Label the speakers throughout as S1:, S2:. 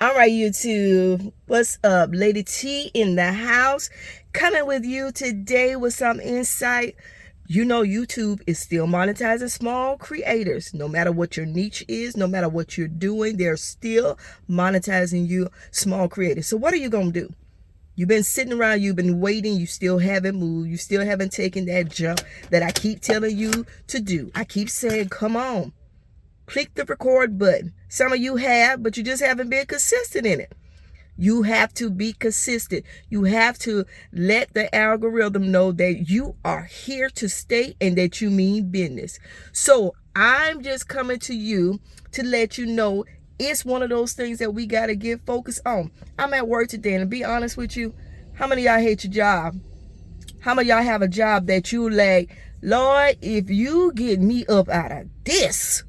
S1: All right, YouTube. What's up? Lady T in the house. Coming with you today with some insight. You know, YouTube is still monetizing small creators. No matter what your niche is, no matter what you're doing, they're still monetizing you, small creators. So what are you going to do? You've been sitting around, you've been waiting, you still haven't moved, you still haven't taken that jump that I keep telling you to do. I keep saying, come on. Click the record button. Some of you have, but you just haven't been consistent in it. You have to be consistent. You have to let the algorithm know that you are here to stay and that you mean business. So I'm just coming to you to let you know it's one of those things that we got to get focused on. I'm at work today, and to be honest with you, how many of y'all hate your job? How many of y'all have a job that you like, Lord, if you get me up out of this,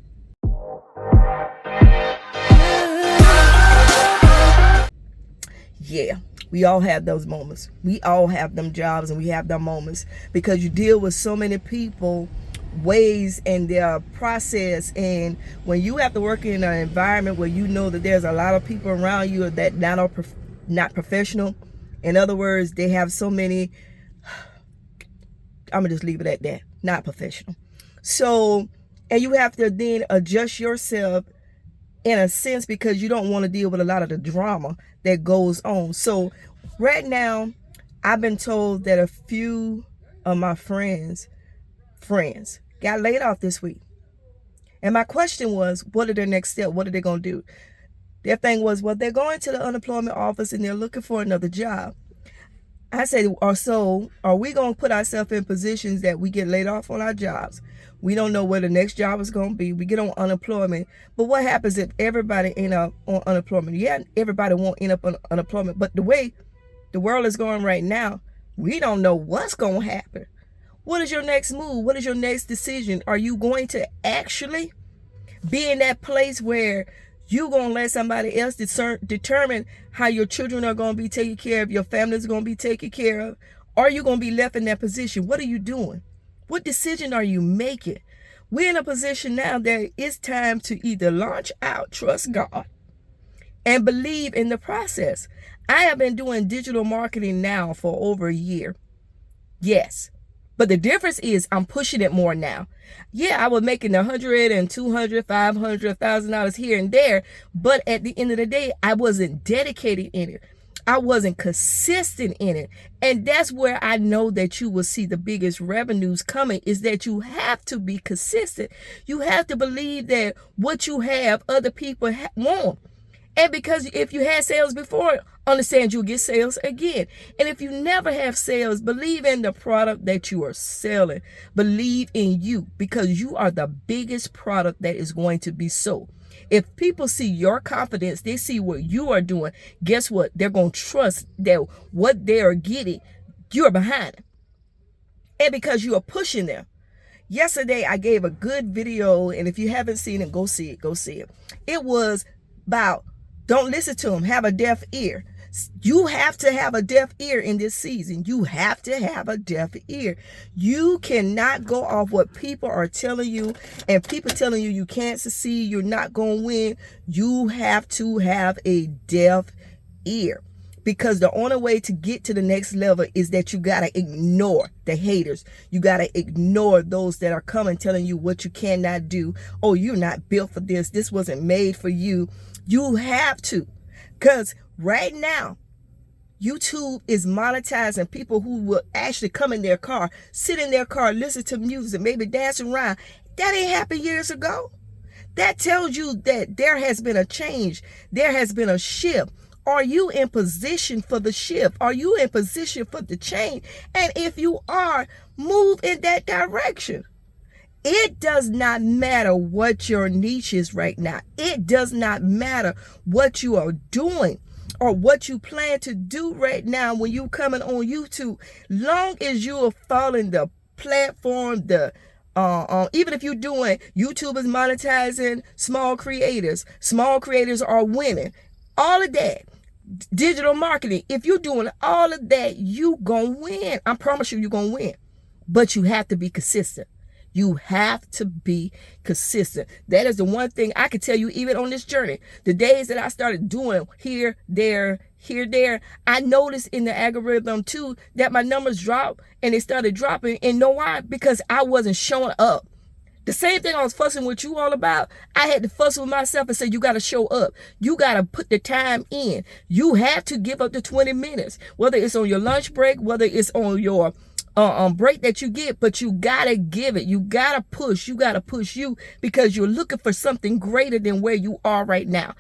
S1: yeah, we all have those moments. We all have them jobs and we have them moments because you deal with so many people, ways, and their process. And when you have to work in an environment where you know that there's a lot of people around you that not professional, in other words, they have so many, I'm gonna just leave it at that, not professional. So, and you have to then adjust yourself in a sense because you don't want to deal with a lot of the drama that goes on. So right now, I've been told that a few of my friends got laid off this week. And my question was, what are their next step? What are they going to do? Their thing was, well, they're going to the unemployment office and they're looking for another job. I said, or so, are we going to put ourselves in positions that we get laid off on our jobs? We don't know where the next job is going to be. We get on unemployment. But what happens if everybody end up on unemployment? Yeah, everybody won't end up on unemployment. But the way the world is going right now, we don't know what's going to happen. What is your next move? What is your next decision? Are you going to actually be in that place where you're going to let somebody else determine how your children are going to be taken care of, your family is going to be taken care of? Or are you going to be left in that position? What are you doing? What decision are you making? We're in a position now that it's time to either launch out, trust God, and believe in the process. I have been doing digital marketing now for over a year. Yes. But the difference is I'm pushing it more now. Yeah, I was making $100 and $200, $500, $1,000 here and there. But at the end of the day, I wasn't dedicated in it. I wasn't consistent in it. And that's where I know that you will see the biggest revenues coming, is that you have to be consistent. You have to believe that what you have, other people want. And because if you had sales before, understand you'll get sales again. And if you never have sales, believe in the product that you are selling. Believe in you, because you are the biggest product that is going to be sold. If people see your confidence, they see what you are doing, guess what? They're going to trust that what they are getting, you're behind it. And because you are pushing them. Yesterday, I gave a good video, and if you haven't seen it, go see it. Go see it. It was about, don't listen to them, have a deaf ear. You have to have a deaf ear in this season. You have to have a deaf ear. You cannot go off what people are telling you, and people telling you you can't succeed, you're not going to win. You have to have a deaf ear, because the only way to get to the next level is that you got to ignore the haters. You got to ignore those that are coming telling you what you cannot do. Oh, you're not built for this. This wasn't made for you. You have to. Because right now, YouTube is monetizing people who will actually come in their car, sit in their car, listen to music, maybe dance around. That ain't happened years ago. That tells you that there has been a change. There has been a shift. Are you in position for the shift? Are you in position for the change? And if you are, move in that direction. It does not matter what your niche is right now. It does not matter what you are doing or what you plan to do right now when you coming on YouTube. Long as you are following the platform, even if you're doing, YouTube is monetizing small creators. Small creators are winning. All of that. Digital marketing. If you're doing all of that, you gonna win. I promise you, you're gonna win. But you have to be consistent. You have to be consistent. That is the one thing I can tell you, even on this journey. The days that I started doing here, there, I noticed in the algorithm too that my numbers dropped and they started dropping. And know why? Because I wasn't showing up. The same thing I was fussing with you all about, I had to fuss with myself and say, you got to show up. You got to put the time in. You have to give up the 20 minutes, whether it's on your lunch break, whether it's on your break that you get, but you gotta give it. You gotta push. You gotta push you because you're looking for something greater than where you are right now.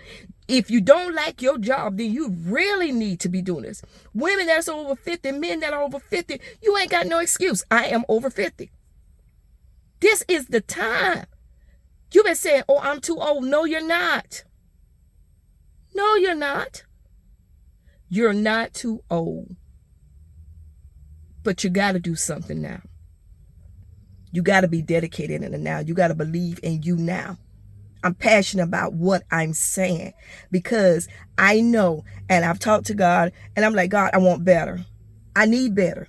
S1: If you don't like your job, then you really need to be doing this. Women that's over 50, men that are over 50, you ain't got no excuse. I am over 50. This is the time. You've been saying, oh, I'm too old. No, you're not. No, you're not. You're not too old. But you got to do something now. You got to be dedicated in the now. You got to believe in you now. I'm passionate about what I'm saying because I know, and I've talked to God, and I'm like, God, I want better. I need better.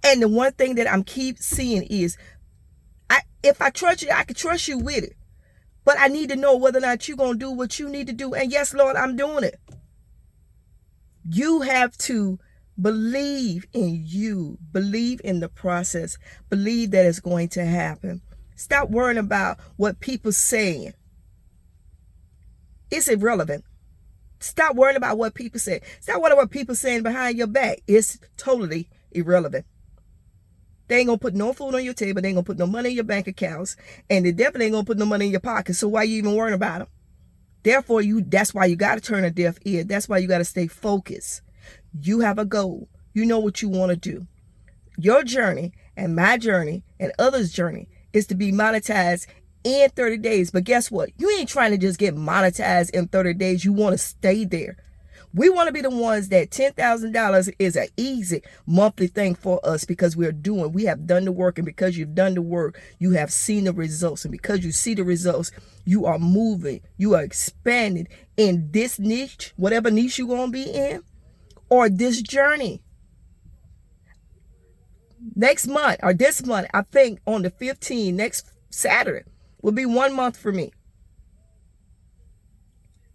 S1: And the one thing that I'm keep seeing is, if I trust you, I can trust you with it. But I need to know whether or not you're going to do what you need to do. And yes, Lord, I'm doing it. You have to believe in you. Believe in the process. Believe that it's going to happen. Stop worrying about what people saying. It's irrelevant. Stop worrying about what people say. Stop worrying about what people saying behind your back. It's totally irrelevant. They ain't gonna put no food on your table. They ain't gonna put no money in your bank accounts. And they definitely ain't gonna put no money in your pocket. So why you even worrying about them? Therefore, that's why you gotta turn a deaf ear. That's why you gotta stay focused. You have a goal. You know what you want to do. Your journey and my journey and others' journey is to be monetized in 30 days. But guess what? You ain't trying to just get monetized in 30 days. You want to stay there. We want to be the ones that $10,000 is an easy monthly thing for us because we have done the work. And because you've done the work, you have seen the results. And because you see the results, you are moving. You are expanding in this niche, whatever niche you're going to be in, or this journey. Next month or this month, I think on the 15th, next Saturday, will be 1 month for me.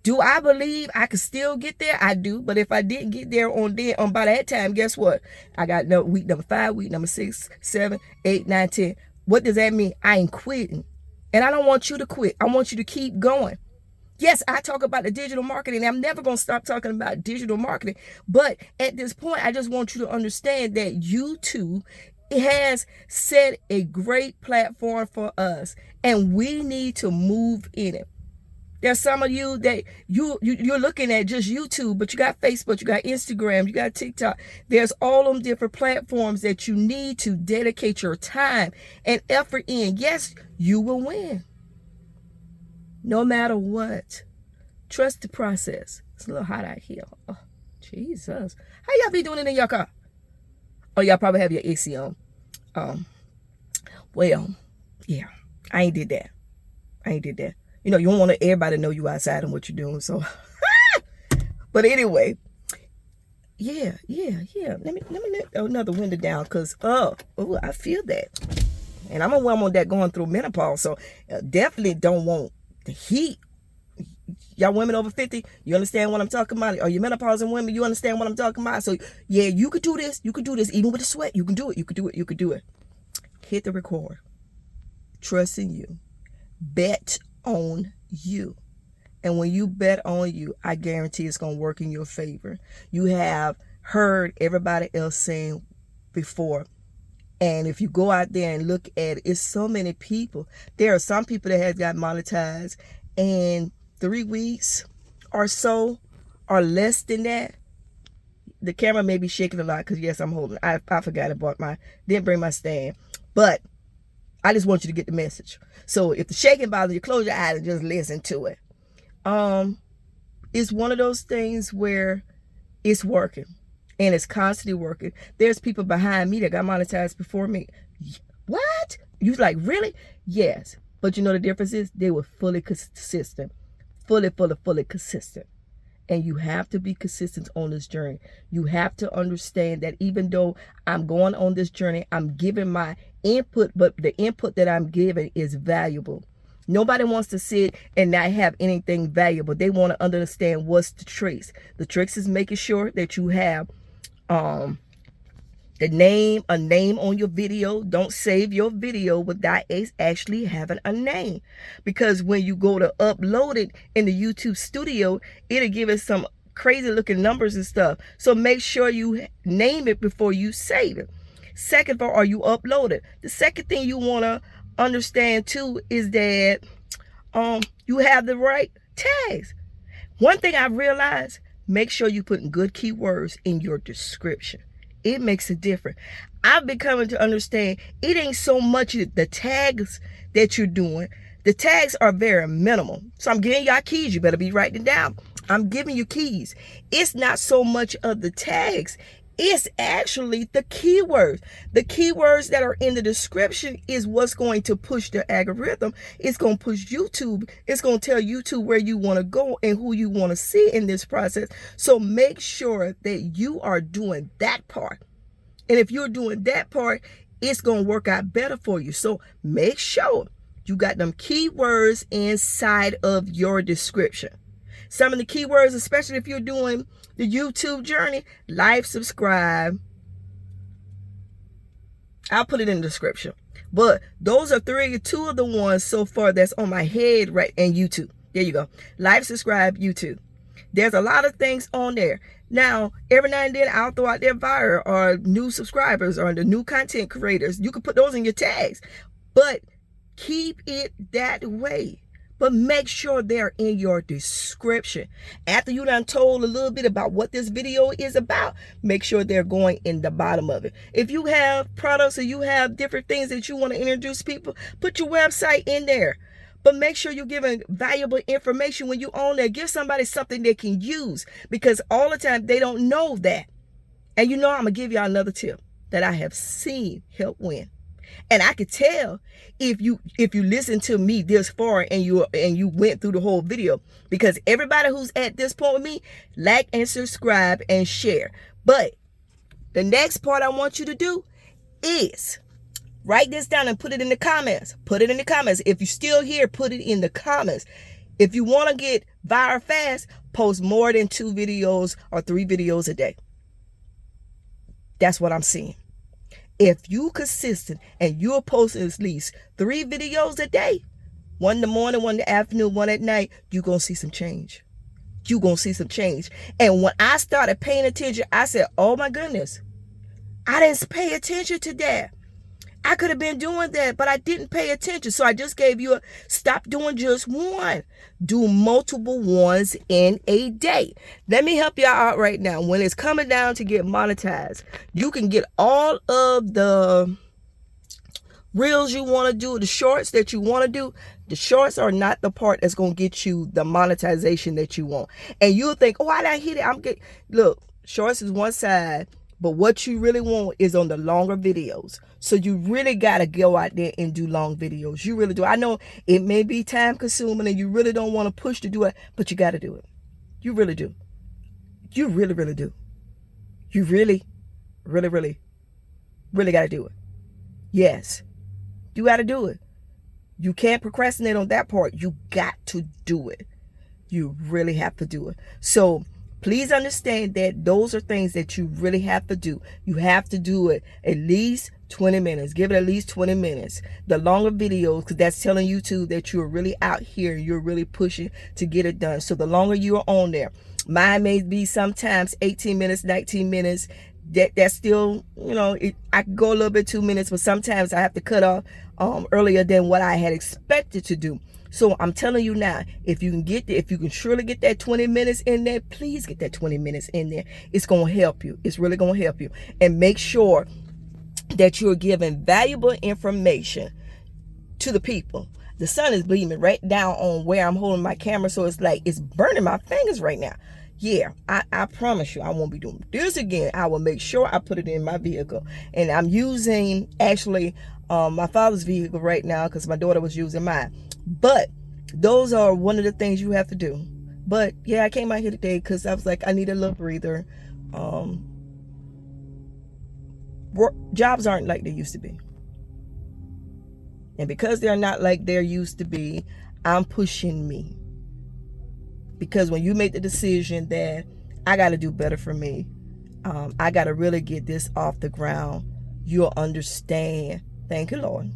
S1: Do I believe I could still get there? I do. But if I didn't get there by that time, guess what? I got week number 5, week number 6, 7, 8, 9, 10. What does that mean? I ain't quitting. And I don't want you to quit. I want you to keep going. Yes, I talk about the digital marketing. I'm never going to stop talking about digital marketing. But at this point, I just want you to understand that YouTube has set a great platform for us. And we need to move in it. There's some of you that you're looking at just YouTube, but you got Facebook, you got Instagram, you got TikTok. There's all them different platforms that you need to dedicate your time and effort in. Yes, you will win. No matter what. Trust the process. It's a little hot out here. Oh, Jesus. How y'all be doing it in your car? Oh, y'all probably have your AC on. Well, yeah, I ain't did that. You know, you don't want everybody to know you outside and what you're doing. So, but anyway, yeah. Let me let another window down because, I feel that. And I'm a woman that going through menopause. So definitely don't want the heat. Y'all women over 50, you understand what I'm talking about? Or you menopausing women, you understand what I'm talking about? So yeah, you could do this. You could do this even with the sweat. You can do it. Hit the record. Trust in you. Bet on you. And when you bet on you, I guarantee it's going to work in your favor. You have heard everybody else saying before. And if you go out there and look at it, it's so many people. There are some people that have got monetized in 3 weeks or so or less than that. The camera may be shaking a lot because yes, I'm holding. I forgot didn't bring my stand. But I just want you to get the message. So if the shaking bothers you, close your eyes and just listen to it. It's one of those things where it's working and it's constantly working. There's people behind me that got monetized before me. What? You like, really? Yes. But you know the difference is they were fully consistent. Fully consistent. And you have to be consistent on this journey. You have to understand that even though I'm going on this journey, I'm giving my input, but the input that I'm giving is valuable. Nobody wants to sit and not have anything valuable. They want to understand what's the tricks. The tricks is making sure that you have a name on your video. Don't save your video without actually having a name, because when you go to upload it in the YouTube studio, it'll give it some crazy looking numbers and stuff. So make sure you name it before you save it. Second of all, are you upload it? The second thing you want to understand too is that you have the right tags. One thing I realized, make sure you put good keywords in your description. It makes a difference. I've been coming to understand it ain't so much the tags that you're doing. The tags are very minimal. So I'm giving y'all keys. You better be writing it down. I'm giving you keys. It's not so much of the tags. It's actually the keywords. The keywords that are in the description is what's going to push the algorithm. It's going to push YouTube. It's going to tell YouTube where you want to go and who you want to see in this process. So make sure that you are doing that part. And if you're doing that part, it's going to work out better for you. So make sure you got them keywords inside of your description. Some of the keywords, especially if you're doing the YouTube journey, like, subscribe. I'll put it in the description. But those are two of the ones so far that's on my head right in YouTube. There you go. Like, subscribe, YouTube. There's a lot of things on there. Now, every now and then I'll throw out their viral or new subscribers or the new content creators. You can put those in your tags. But keep it that way. But make sure they're in your description. After you done told a little bit about what this video is about, make sure they're going in the bottom of it. If you have products or you have different things that you want to introduce people, put your website in there. But make sure you're giving valuable information when you own there. Give somebody something they can use, because all the time they don't know that. And you know, I'm going to give y'all another tip that I have seen help win. And I could tell if you listen to me this far and you went through the whole video, because everybody who's at this point with me, like and subscribe and share. But the next part I want you to do is write this down and put it in the comments. Put it in the comments. If you're still here, put it in the comments. If you want to get viral fast, post more than 2 videos or 3 videos a day. That's what I'm seeing. If you consistent and you're posting at least 3 videos a day, one in the morning, one in the afternoon, one at night, you're going to see some change. You're going to see some change. And when I started paying attention, I said, oh my goodness, I didn't pay attention to that. I could have been doing that, but I didn't pay attention. So I just gave you stop doing just one. Do multiple ones in a day. Let me help y'all out right now. When it's coming down to get monetized, you can get all of the reels you want to do, the shorts that you want to do. The shorts are not the part that's going to get you the monetization that you want. And you'll think, oh, I didn't hit it. Look, shorts is one side. But what you really want is on the longer videos. So you really got to go out there and do long videos. You really do. I know it may be time consuming and you really don't want to push to do it, but you got to do it. You really do. You really, really do. You really, really, really, really got to do it. Yes, you got to do it. You can't procrastinate on that part. You got to do it. You really have to do it. So please understand that those are things that you really have to do. You have to do it at least 20 minutes. Give it at least 20 minutes. The longer videos, because that's telling YouTube that you're really out here. You're really pushing to get it done. So the longer you're on there. Mine may be sometimes 18 minutes, 19 minutes. That's still, you know, I can go a little bit 2 minutes, but sometimes I have to cut off earlier than what I had expected to do. So I'm telling you now, if you can surely get that 20 minutes in there, please get that 20 minutes in there. It's going to help you. It's really going to help you. And make sure that you're giving valuable information to the people. The sun is bleeding right down on where I'm holding my camera. So it's like, it's burning my fingers right now. Yeah, I promise you, I won't be doing this again. I will make sure I put it in my vehicle. And I'm using actually my father's vehicle right now because my daughter was using mine. But those are one of the things you have to do. But yeah, I came out here today because I was like, I need a little breather. Jobs aren't like they used to be. And because they're not like they used to be, I'm pushing me. Because when you make the decision that I got to do better for me, I got to really get this off the ground, you'll understand. Thank you, Lord.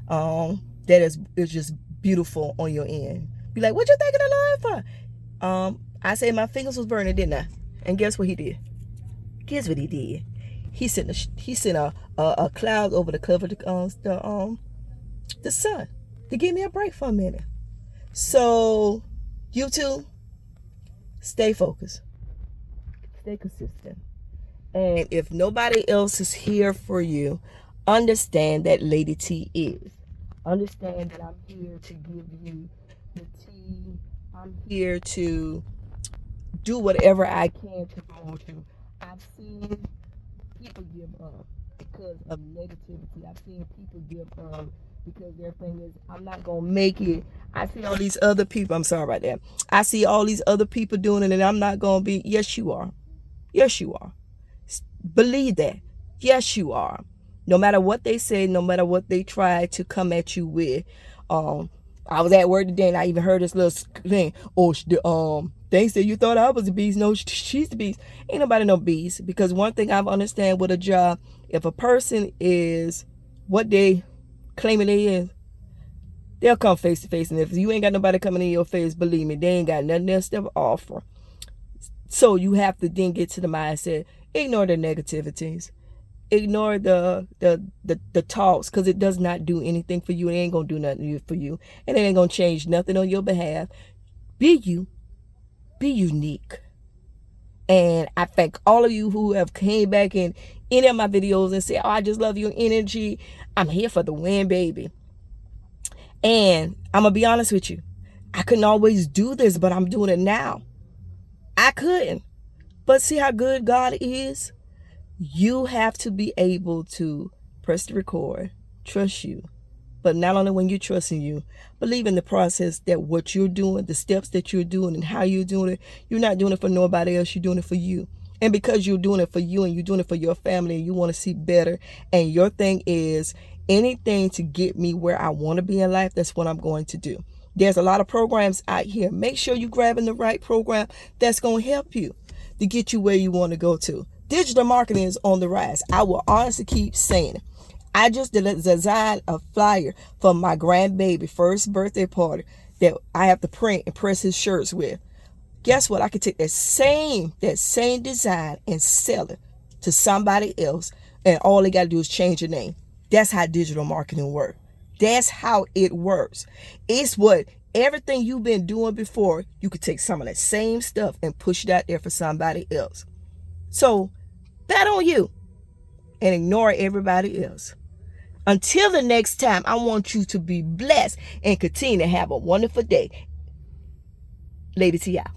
S1: That is just beautiful on your end. Be like, what you thanking the Lord for? I said my fingers was burning, didn't I? And guess what he did? Guess what he did? He sent a cloud over the cover of the sun to give me a break for a minute. So, you two, stay focused, stay consistent, and if nobody else is here for you, understand that Lady T is. Understand that I'm here to give you the tea. I'm here to do whatever I can to promote you. I've seen people give up because of negativity. I've seen people give up because their thing is, I'm not going to make it. I see all these other people. I'm sorry about that. I see all these other people doing it and I'm not going to be. Yes, you are. Yes, you are. Believe that. Yes, you are. No matter what they say, no matter what they try to come at you with. I was at work today and I even heard this little thing. Oh, they said you thought I was a beast. No, she's the beast. Ain't nobody no beast. Because one thing I've understand with a job, if a person is what they claiming they is, they'll come face to face. And if you ain't got nobody coming in your face, believe me, they ain't got nothing else to offer. So you have to then get to the mindset, ignore the negativities. Ignore the talks, because it does not do anything for you. It ain't gonna do nothing for you, and it ain't gonna change nothing on your behalf. Be you, be unique. And I thank all of you who have came back in any of my videos and said, oh, I just love your energy. I'm here for the win, baby. And I'm gonna be honest with you, I couldn't always do this, but I'm doing it now. I couldn't, but see how good God is. You have to be able to press the record, trust you. But not only when you're trusting you, believe in the process that what you're doing, the steps that you're doing and how you're doing it, you're not doing it for nobody else, you're doing it for you. And because you're doing it for you and you're doing it for your family and you want to see better, and your thing is anything to get me where I want to be in life, that's what I'm going to do. There's a lot of programs out here. Make sure you're grabbing the right program that's going to help you to get you where you want to go to. Digital marketing is on the rise. I will honestly keep saying it. I just designed a flyer for my grandbaby first birthday party that I have to print and press his shirts with. Guess what? I could take that same design and sell it to somebody else, and all they got to do is change the name. That's how digital marketing works. That's how it works. It's what everything you've been doing before, you could take some of that same stuff and push it out there for somebody else. So bet on you and ignore everybody else. Until the next time, I want you to be blessed and continue to have a wonderful day. Lady T out.